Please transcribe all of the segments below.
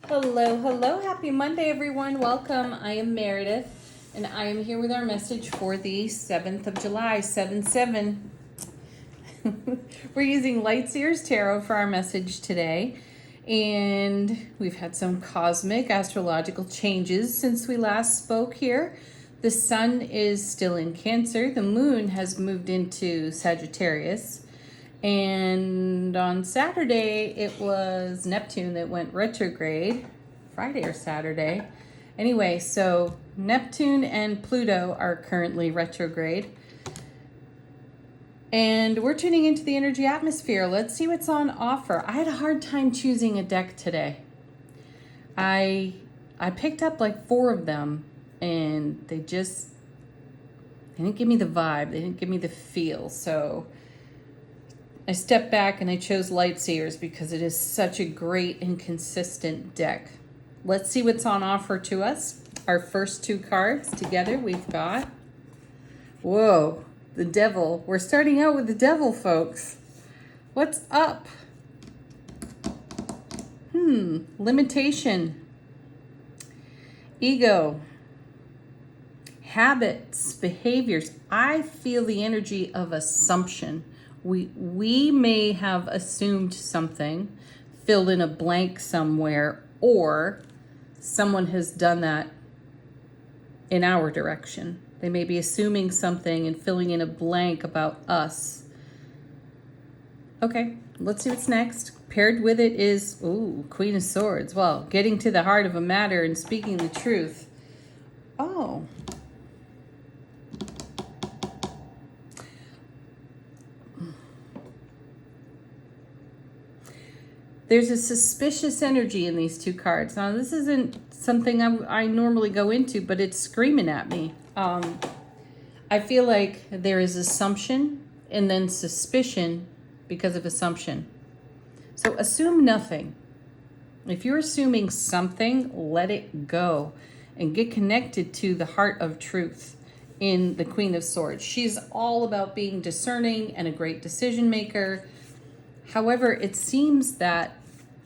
Hello, hello. Happy Monday, everyone. Welcome. I am Meredith, and I am here with our message for the 7th of July, 7-7. We're using Lightseer's Tarot for our message today, and we've had some cosmic astrological changes since we last spoke here. The sun is still in Cancer. The moon has moved into Sagittarius. And on Saturday, it was Neptune that went retrograde. Friday or Saturday. Anyway, so Neptune and Pluto are currently retrograde. And we're tuning into the energy atmosphere. Let's see what's on offer. I had a hard time choosing a deck today. I picked up like 4 of them, and they didn't give me the vibe. They didn't give me the feel. So I stepped back and I chose Lightseers because it is such a great and consistent deck. Let's see what's on offer to us. Our first 2 cards together, we've got, whoa, the Devil. We're starting out with the Devil, folks. What's up? Limitation, ego, habits, behaviors. I feel the energy of assumption. We may have assumed something, filled in a blank somewhere, or someone has done that in our direction. They may be assuming something and filling in a blank about us. Okay, let's see what's next. Paired with it is, Queen of Swords. Well, getting to the heart of a matter and speaking the truth. Oh. There's a suspicious energy in these 2 cards. Now, this isn't something I normally go into, but it's screaming at me. I feel like there is assumption and then suspicion because of assumption. So assume nothing. If you're assuming something, let it go and get connected to the heart of truth in the Queen of Swords. She's all about being discerning and a great decision maker. However, it seems that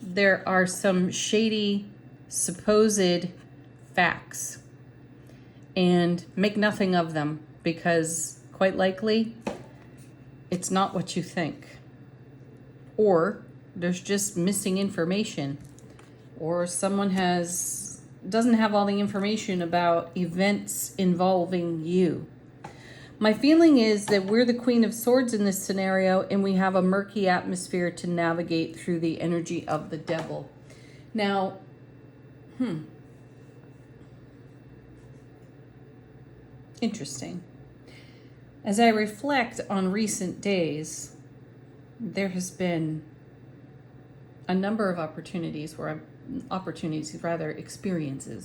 there are some shady supposed facts, and make nothing of them because quite likely it's not what you think. Or there's just missing information, or someone doesn't have all the information about events involving you. My feeling is that we're the Queen of Swords in this scenario, and we have a murky atmosphere to navigate through the energy of the Devil. Now, interesting. As I reflect on recent days, there has been a number of experiences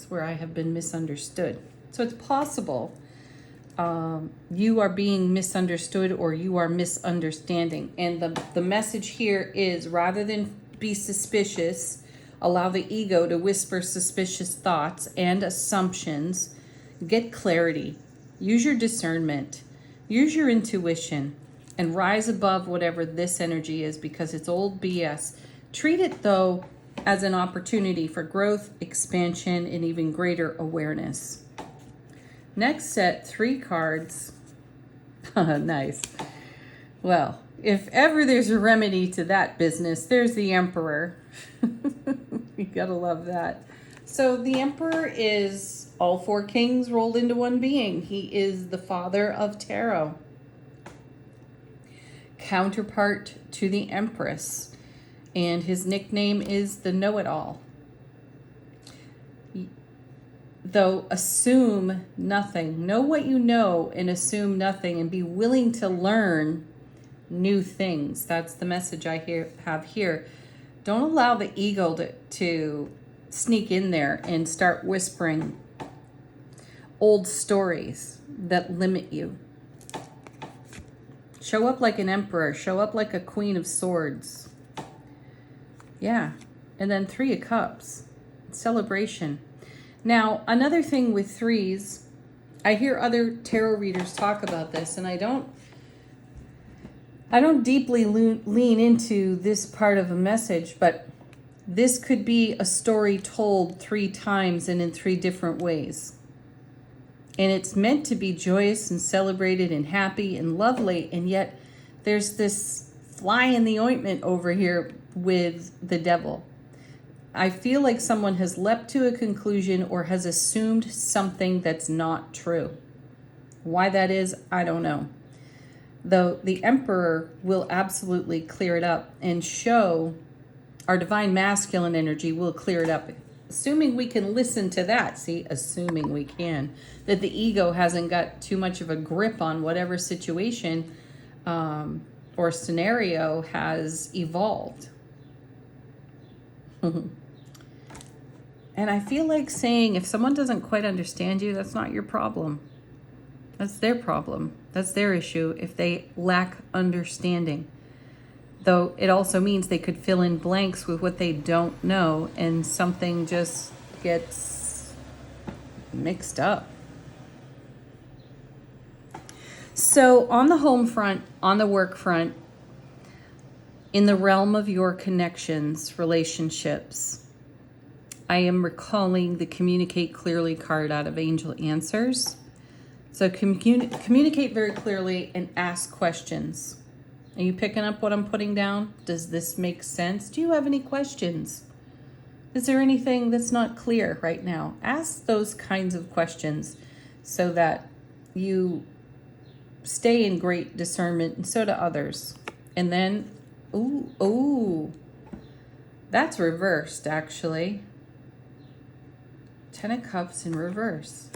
where I have been misunderstood. So it's possible you are being misunderstood or you are misunderstanding. And the message here is, rather than be suspicious, allow the ego to whisper suspicious thoughts and assumptions. Get clarity. Use your discernment. Use your intuition and rise above whatever this energy is, because it's old BS. Treat it, though, as an opportunity for growth, expansion, and even greater awareness. Next set, 3 cards. Nice. Well, if ever there's a remedy to that business, there's the Emperor. You gotta love that. So the Emperor is all 4 kings rolled into one being. He is the father of tarot. Counterpart to the Empress. And his nickname is the Know-It-All. Though assume nothing. Know what you know and assume nothing, and be willing to learn new things. That's the message I have here. Don't allow the ego to sneak in there and start whispering old stories that limit you. Show up like an emperor. Show up like a Queen of Swords. Yeah. And then 3 of Cups. Celebration. Now, another thing with 3s, I hear other tarot readers talk about this, and I don't deeply lean into this part of a message, but This could be a story told 3 times and in 3 different ways. And it's meant to be joyous and celebrated and happy and lovely. And yet there's this fly in the ointment over here with the devil. I feel like someone has leapt to a conclusion or has assumed something that's not true. Why that is, I don't know. Though the Emperor will absolutely clear it up and show our divine masculine energy will clear it up. Assuming we can listen to that. See, assuming we can. That the ego hasn't got too much of a grip on whatever situation or scenario has evolved. And I feel like saying, if someone doesn't quite understand you, that's not your problem. That's their problem. That's their issue if they lack understanding. Though it also means they could fill in blanks with what they don't know and something just gets mixed up. So on the home front, on the work front, in the realm of your connections, relationships, I am recalling the Communicate Clearly card out of Angel Answers. So communicate very clearly and ask questions. Are you picking up what I'm putting down? Does this make sense? Do you have any questions? Is there anything that's not clear right now? Ask those kinds of questions so that you stay in great discernment, and so do others. And then, ooh, that's reversed actually. 10 of Cups in reverse.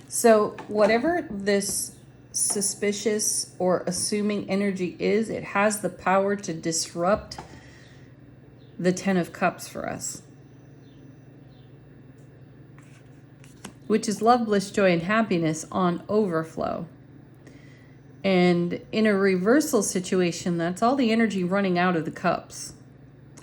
So whatever this suspicious or assuming energy is, it has the power to disrupt the 10 of Cups for us. Which is love, bliss, joy, and happiness on overflow. And in a reversal situation, that's all the energy running out of the cups.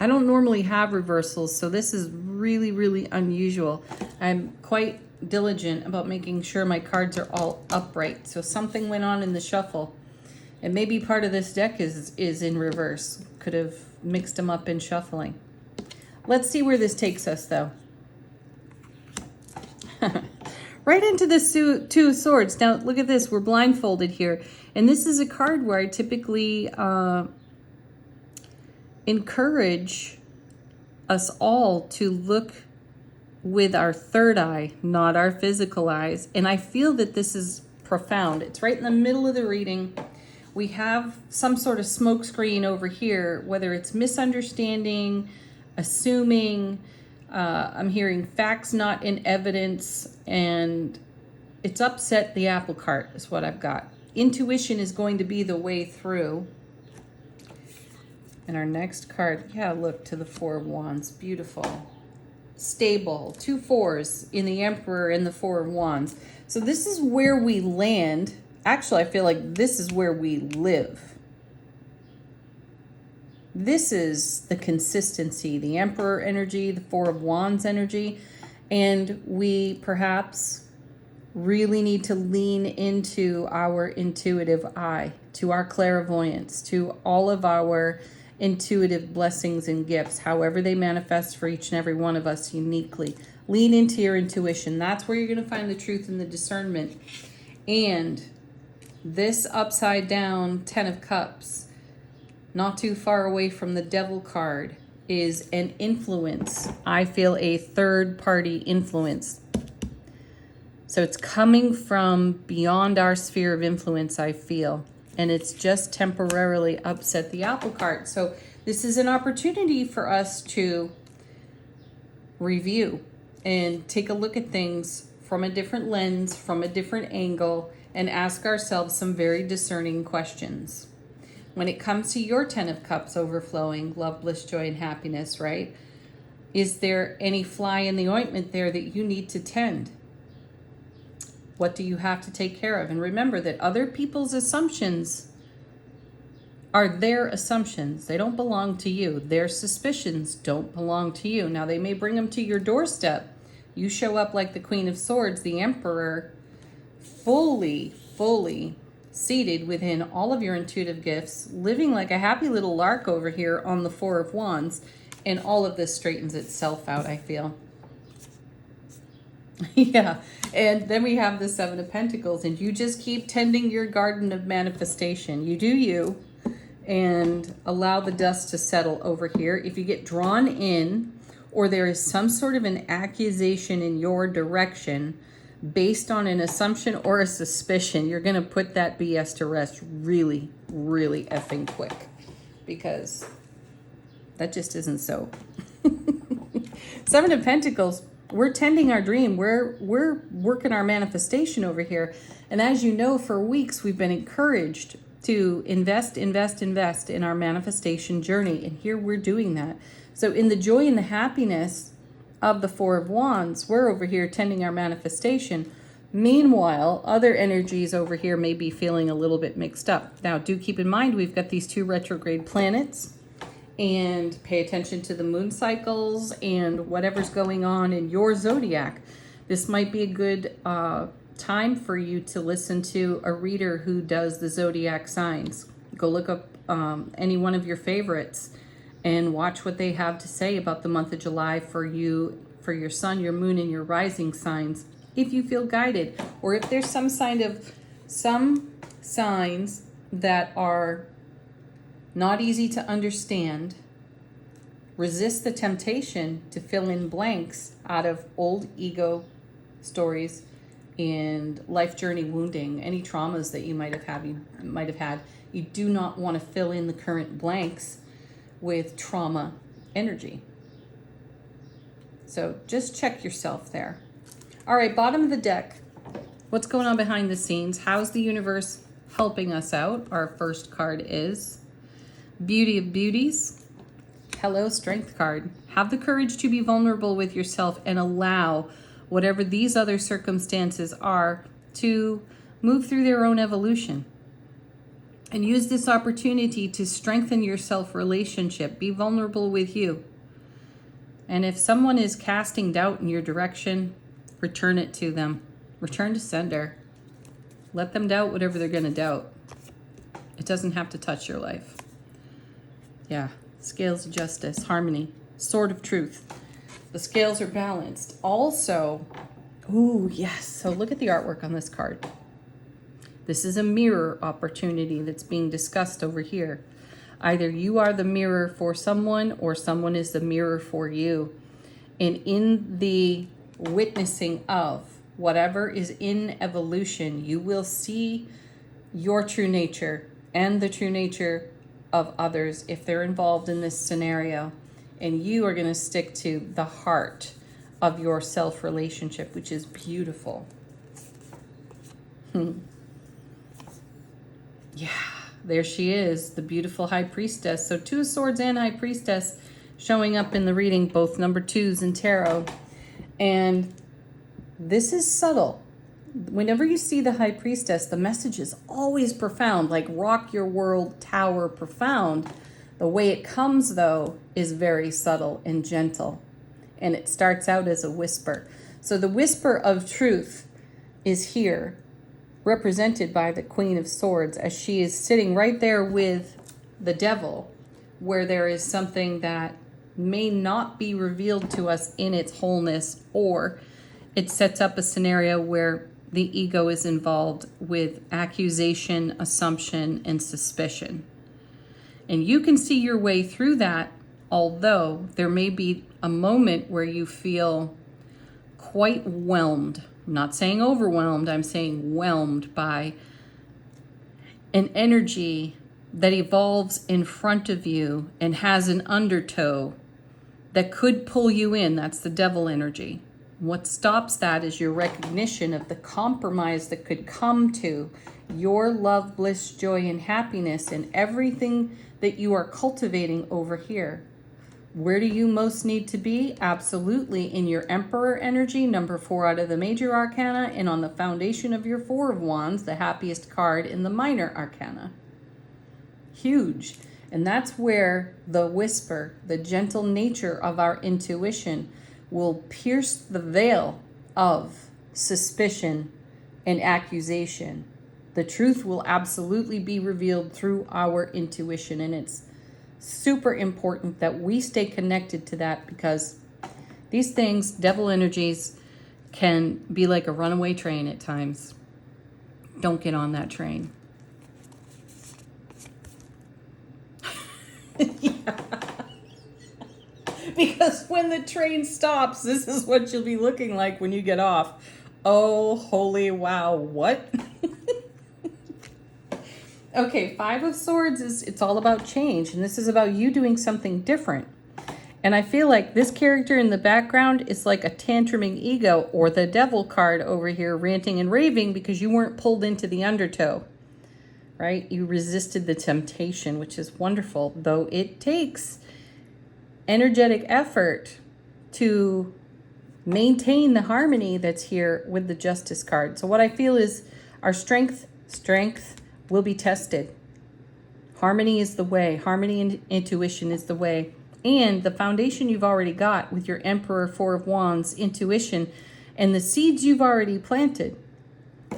I don't normally have reversals, so this is really, really unusual. I'm quite diligent about making sure my cards are all upright. So something went on in the shuffle. And maybe part of this deck is in reverse. Could have mixed them up in shuffling. Let's see where this takes us, though. Right into this 2 of Swords. Now, look at this. We're blindfolded here. And this is a card where I typically encourage us all to look with our third eye, not our physical eyes. And I feel that this is profound. It's right in the middle of the reading. We have some sort of smoke screen over here, whether it's misunderstanding, assuming, I'm hearing facts not in evidence, and it's upset the apple cart is what I've got. Intuition is going to be the way through. And our next card, yeah, look to the 4 of Wands. Beautiful. Stable. 2 4s in the Emperor and the 4 of Wands. So this is where we land. Actually, I feel like this is where we live. This is the consistency, the Emperor energy, the 4 of Wands energy. And we perhaps really need to lean into our intuitive eye, to our clairvoyance, to all of our intuitive blessings and gifts, however they manifest for each and every one of us uniquely. Lean into your intuition. That's where you're going to find the truth and the discernment. And this upside down 10 of Cups, not too far away from the Devil card, is an influence. I feel a third party influence. So it's coming from beyond our sphere of influence, I feel. And it's just temporarily upset the apple cart. So this is an opportunity for us to review and take a look at things from a different lens, from a different angle, and ask ourselves some very discerning questions. When it comes to your 10 of Cups overflowing, love, bliss, joy, and happiness, right? Is there any fly in the ointment there that you need to tend? What do you have to take care of? And remember that other people's assumptions are their assumptions. They don't belong to you. Their suspicions don't belong to you. Now, they may bring them to your doorstep. You show up like the Queen of Swords, the Emperor, fully seated within all of your intuitive gifts, living like a happy little lark over here on the Four of Wands, and all of this straightens itself out, I feel. Yeah, and then we have the Seven of Pentacles, and you just keep tending your garden of manifestation. You do you, and allow the dust to settle over here. If you get drawn in, or there is some sort of an accusation in your direction based on an assumption or a suspicion, you're going to put that BS to rest really, really effing quick, because that just isn't so. Seven of Pentacles, we're tending our dream. We're working our manifestation over here. And as you know, for weeks, we've been encouraged to invest in our manifestation journey. And here we're doing that. So in the joy and the happiness of the Four of Wands, we're over here tending our manifestation. Meanwhile, other energies over here may be feeling a little bit mixed up. Now, do keep in mind, we've got these 2 retrograde planets, and pay attention to the moon cycles and whatever's going on in your zodiac. This might be a good time for you to listen to a reader who does the zodiac signs. Go look up any one of your favorites and watch what they have to say about the month of July for you, for your sun, your moon, and your rising signs, if you feel guided, or if there's some signs that are not easy to understand. Resist the temptation to fill in blanks out of old ego stories and life journey wounding, any traumas that you might have had. You do not want to fill in the current blanks with trauma energy. So just check yourself there. All right, bottom of the deck. What's going on behind the scenes? How's the universe helping us out? Our first card is Beauty of Beauties. Hello, Strength card. Have the courage to be vulnerable with yourself and allow whatever these other circumstances are to move through their own evolution. And use this opportunity to strengthen your self-relationship. Be vulnerable with you. And if someone is casting doubt in your direction, return it to them. Return to sender. Let them doubt whatever they're going to doubt. It doesn't have to touch your life. Yeah, scales of justice, harmony, sword of truth. The scales are balanced. Also, ooh, yes. So look at the artwork on this card. This is a mirror opportunity that's being discussed over here. Either you are the mirror for someone or someone is the mirror for you. And in the witnessing of whatever is in evolution, you will see your true nature and the true nature of others if they're involved in this scenario, and you are going to stick to the heart of your self relationship, which is beautiful. Yeah, there she is, the beautiful High Priestess. So 2 of Swords and High Priestess showing up in the reading, both number 2s in tarot. And this is subtle. Whenever you see the High Priestess, the message is always profound, like rock your world, tower profound. The way it comes, though, is very subtle and gentle. And it starts out as a whisper. So the whisper of truth is here, represented by the Queen of Swords, as she is sitting right there with the Devil, where there is something that may not be revealed to us in its wholeness, or it sets up a scenario where the ego is involved with accusation, assumption, and suspicion. And you can see your way through that, although there may be a moment where you feel quite whelmed. I'm not saying overwhelmed, I'm saying whelmed by an energy that evolves in front of you and has an undertow that could pull you in. That's the Devil energy. What stops that is your recognition of the compromise that could come to your love, bliss, joy, and happiness and everything that you are cultivating over here. Where do you most need to be? Absolutely in your Emperor energy, number 4 out of the major arcana, and on the foundation of your 4 of Wands, the happiest card in the minor arcana. Huge. And that's where the whisper, the gentle nature of our intuition will pierce the veil of suspicion and accusation The truth will absolutely be revealed through our intuition, and it's super important that we stay connected to that, because these things, devil energies, can be like a runaway train at times. Don't get on that train. Yeah. Because when the train stops, this is what you'll be looking like when you get off. Oh, holy wow, what? Okay, Five of Swords it's all about change, and this is about you doing something different. And I feel like this character in the background is like a tantruming ego, or the devil card over here ranting and raving because you weren't pulled into the undertow, right? You resisted the temptation, which is wonderful, though it takes energetic effort to maintain the harmony that's here with the Justice card. So what I feel is our strength will be tested. Harmony is the way. Harmony and intuition is the way. And the foundation you've already got with your Emperor, Four of Wands, intuition, and the seeds you've already planted.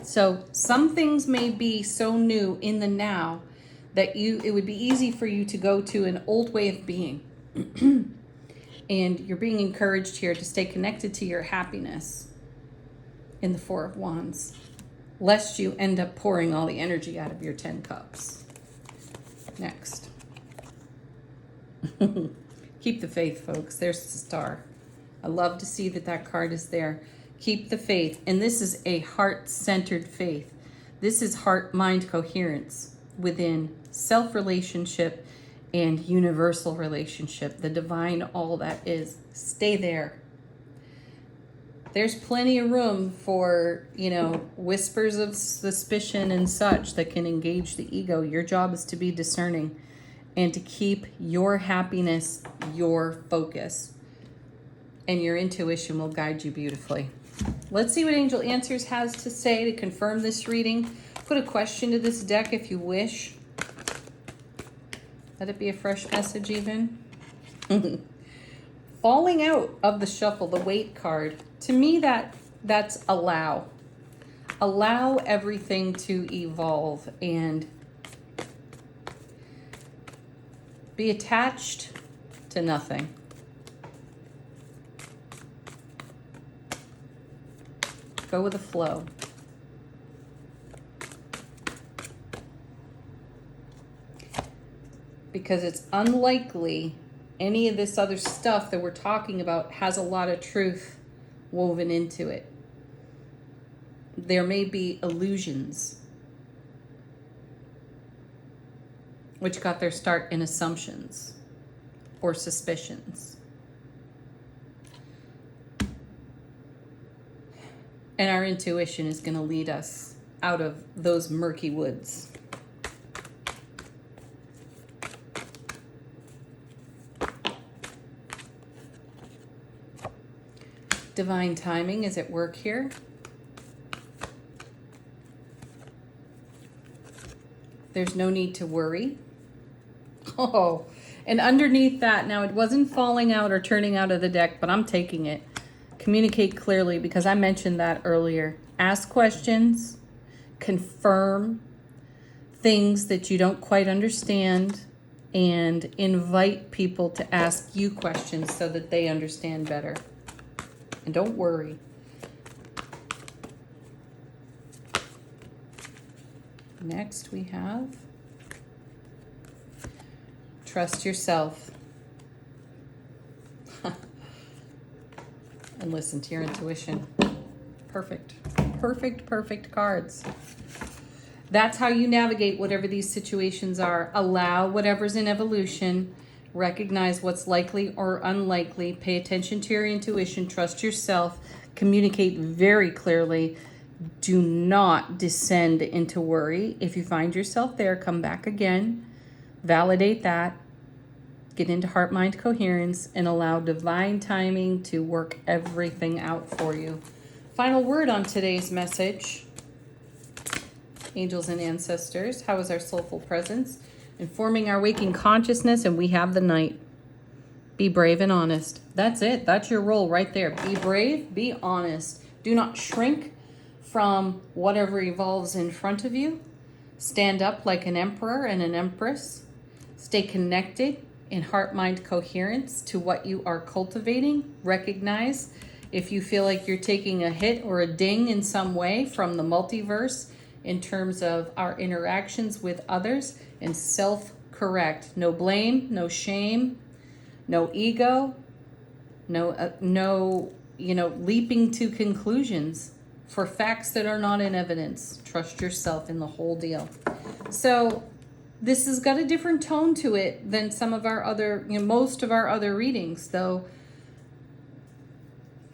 So some things may be so new in the now that it would be easy for you to go to an old way of being. And you're being encouraged here to stay connected to your happiness in the Four of Wands, lest you end up pouring all the energy out of your 10 cups. Next. Keep the faith, folks. There's the star. I love to see that card is there. Keep the faith. And this is a heart-centered faith. This is heart-mind coherence within self-relationship and universal relationship. The divine, all that is. Stay there. There's plenty of room for, whispers of suspicion and such that can engage the ego. Your job is to be discerning and to keep your happiness your focus. And your intuition will guide you beautifully. Let's see what Angel Answers has to say to confirm this reading. Put a question to this deck if you wish. Let it be a fresh message even. Falling out of the shuffle, the Weight card. To me, that's allow. Allow everything to evolve and be attached to nothing. Go with the flow. Because it's unlikely any of this other stuff that we're talking about has a lot of truth woven into it. There may be illusions, which got their start in assumptions or suspicions. And our intuition is going to lead us out of those murky woods. Divine timing is at work here. There's no need to worry. Oh, and underneath that, now it wasn't falling out or turning out of the deck, but I'm taking it. Communicate clearly, because I mentioned that earlier. Ask questions, confirm things that you don't quite understand, and invite people to ask you questions so that they understand better. And don't worry. Next we have trust yourself. And listen to your intuition. Perfect. Perfect cards. That's how you navigate whatever these situations are. Allow whatever's in evolution. Recognize what's likely or unlikely. Pay attention to your intuition. Trust yourself. Communicate very clearly. Do not descend into worry. If you find yourself there, come back again. Validate that. Get into heart-mind coherence and allow divine timing to work everything out for you. Final word on today's message. Angels and ancestors, how is our soulful presence informing our waking consciousness? And we have the Knight. Be brave and honest. That's it. That's your role right there. Be brave, be honest. Do not shrink from whatever evolves in front of you. Stand up like an emperor and an empress. Stay connected in heart-mind coherence to what you are cultivating. Recognize if you feel like you're taking a hit or a ding in some way from the multiverse in terms of our interactions with others, and self-correct. No blame, no shame, no ego, no leaping to conclusions for facts that are not in evidence. Trust yourself in the whole deal. So this has got a different tone to it than some of our other, most of our other readings, though.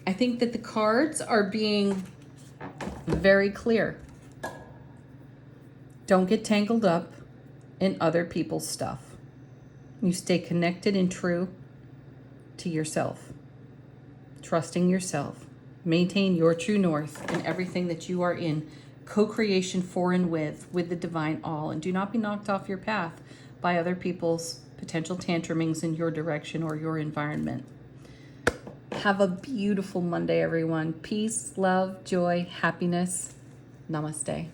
I think that the cards are being very clear. Don't get tangled up in other people's stuff. You stay connected and true to yourself. Trusting yourself. Maintain your true north in everything that you are in co-creation for and with the divine all. And do not be knocked off your path by other people's potential tantrumings in your direction or your environment. Have a beautiful Monday, everyone. Peace, love, joy, happiness. Namaste.